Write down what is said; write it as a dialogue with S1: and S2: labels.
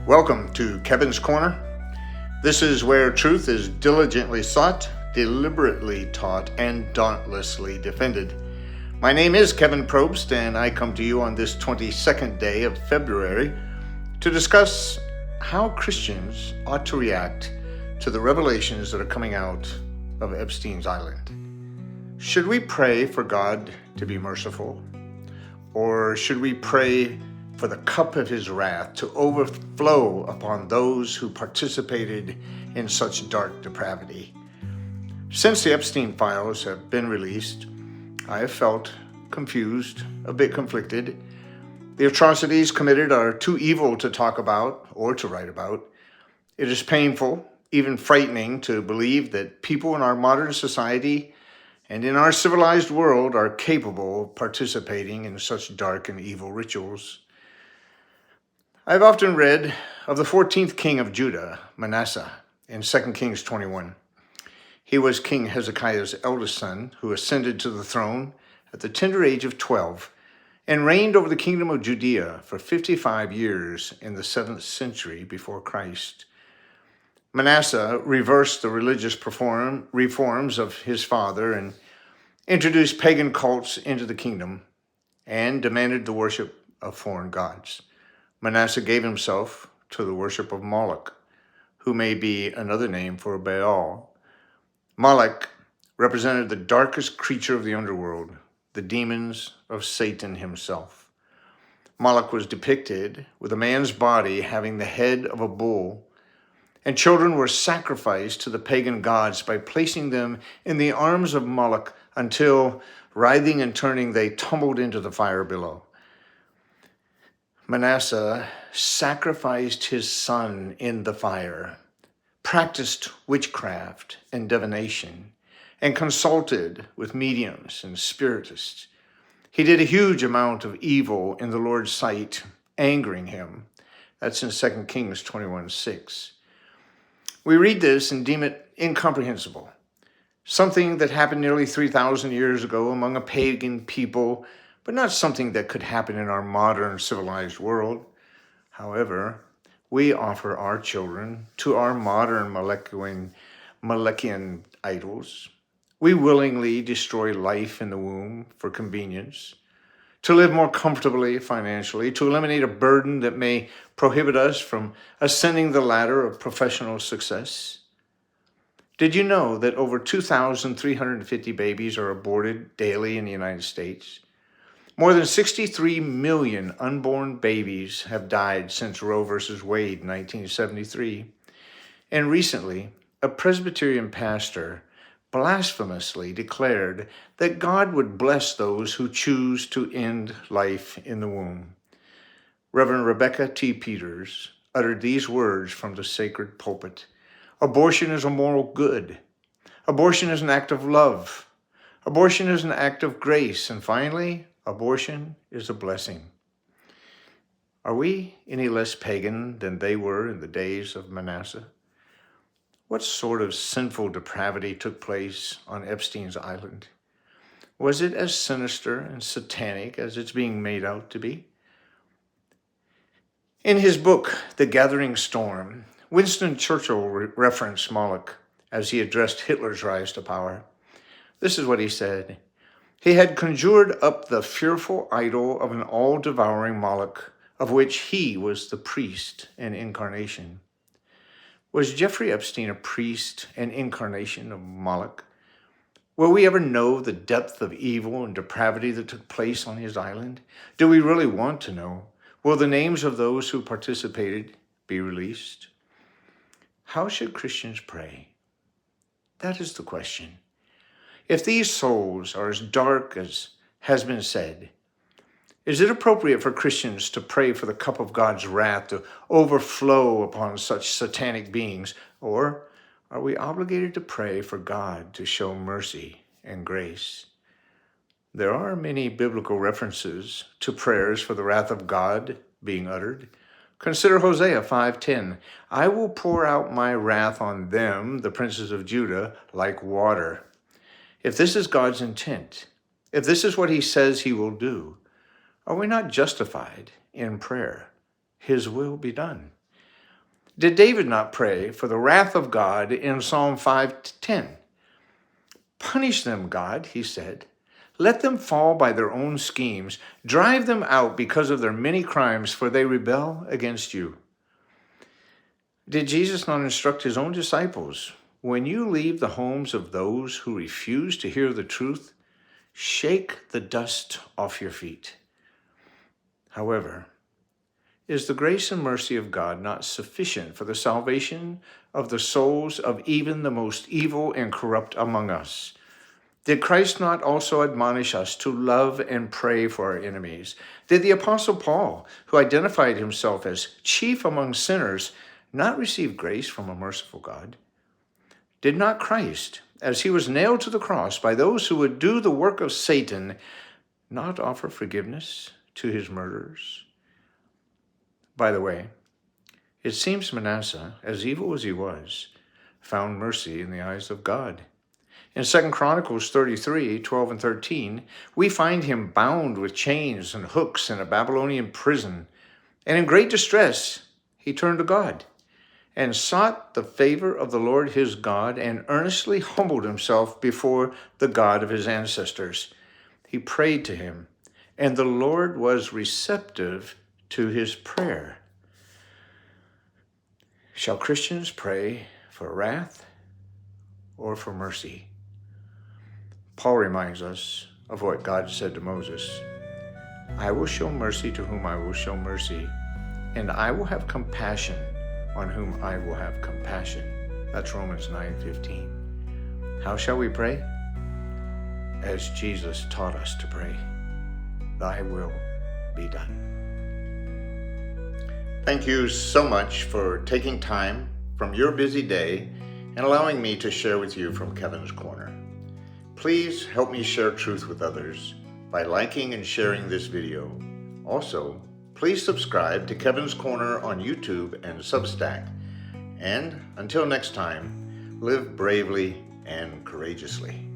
S1: Welcome to Kevin's Corner. This is where truth is diligently sought, deliberately taught, and dauntlessly defended. My name is Kevin Probst, and I come to you on this 22nd day of February to discuss how Christians ought to react to the revelations that are coming out of Epstein's Island. Should we pray for God to be merciful? Or should we pray for the cup of his wrath to overflow upon those who participated in such dark depravity? Since the Epstein Files have been released, I have felt confused, a bit conflicted. The atrocities committed are too evil to talk about or to write about. It is painful, even frightening, to believe that people in our modern society and in our civilized world are capable of participating in such dark and evil rituals. I've often read of the 14th king of Judah, Manasseh, in 2 Kings 21. He was King Hezekiah's eldest son, who ascended to the throne at the tender age of 12 and reigned over the kingdom of Judea for 55 years in the 7th century before Christ. Manasseh reversed the religious reforms of his father and introduced pagan cults into the kingdom and demanded the worship of foreign gods. Manasseh gave himself to the worship of Moloch, who may be another name for Baal. Moloch represented the darkest creature of the underworld, the demons of Satan himself. Moloch was depicted with a man's body having the head of a bull, and children were sacrificed to the pagan gods by placing them in the arms of Moloch until, writhing and turning, they tumbled into the fire below. Manasseh sacrificed his son in the fire, practiced witchcraft and divination, and consulted with mediums and spiritists. He did a huge amount of evil in the Lord's sight, angering him. That's in 2 Kings 21:6. We read this and deem it incomprehensible, something that happened nearly 3,000 years ago among a pagan people, but not something that could happen in our modern civilized world. However, we offer our children to our modern Molochian idols. We willingly destroy life in the womb for convenience, to live more comfortably financially, to eliminate a burden that may prohibit us from ascending the ladder of professional success. Did you know that over 2,350 babies are aborted daily in the United States? More than 63 million unborn babies have died since Roe v. Wade in 1973. And recently, a Presbyterian pastor blasphemously declared that God would bless those who choose to end life in the womb. Reverend Rebecca T. Peters uttered these words from the sacred pulpit: "Abortion is a moral good. Abortion is an act of love. Abortion is an act of grace. And finally, abortion is a blessing." Are we any less pagan than they were in the days of Manasseh? What sort of sinful depravity took place on Epstein's Island? Was it as sinister and satanic as it's being made out to be? In his book, The Gathering Storm, Winston Churchill referenced Moloch as he addressed Hitler's rise to power. This is what he said: "He had conjured up the fearful idol of an all-devouring Moloch, of which he was the priest and incarnation." Was Jeffrey Epstein a priest and incarnation of Moloch? Will we ever know the depth of evil and depravity that took place on his island? Do we really want to know? Will the names of those who participated be released? How should Christians pray? That is the question. If these souls are as dark as has been said, is it appropriate for Christians to pray for the cup of God's wrath to overflow upon such satanic beings? Or are we obligated to pray for God to show mercy and grace? There are many biblical references to prayers for the wrath of God being uttered. Consider Hosea 5:10. "I will pour out my wrath on them, the princes of Judah, like water." If this is God's intent, if this is what he says he will do, are we not justified in prayer? His will be done. Did David not pray for the wrath of God in Psalm 5:10? Punish them, God, he said. Let them fall by their own schemes. Drive them out because of their many crimes, for they rebel against you. Did Jesus not instruct his own disciples? When you leave the homes of those who refuse to hear the truth, shake the dust off your feet. However, is the grace and mercy of God not sufficient for the salvation of the souls of even the most evil and corrupt among us? Did Christ not also admonish us to love and pray for our enemies? Did the Apostle Paul, who identified himself as chief among sinners, not receive grace from a merciful God? Did not Christ, as he was nailed to the cross by those who would do the work of Satan, not offer forgiveness to his murderers? By the way, it seems Manasseh, as evil as he was, found mercy in the eyes of God. In 2 Chronicles 33, 12 and 13, we find him bound with chains and hooks in a Babylonian prison. And in great distress, he turned to God and sought the favor of the Lord his God and earnestly humbled himself before the God of his ancestors. He prayed to him, and the Lord was receptive to his prayer. Shall Christians pray for wrath or for mercy? Paul reminds us of what God said to Moses. I will show mercy to whom I will show mercy, and I will have compassion on whom I will have compassion. That's Romans 9:15. How shall we pray? As Jesus taught us to pray. Thy will be done. Thank you so much for taking time from your busy day and allowing me to share with you from Kevin's Corner. Please help me share truth with others by liking and sharing this video. Also, please subscribe to Kevin's Corner on YouTube and Substack. And until next time, live bravely and courageously.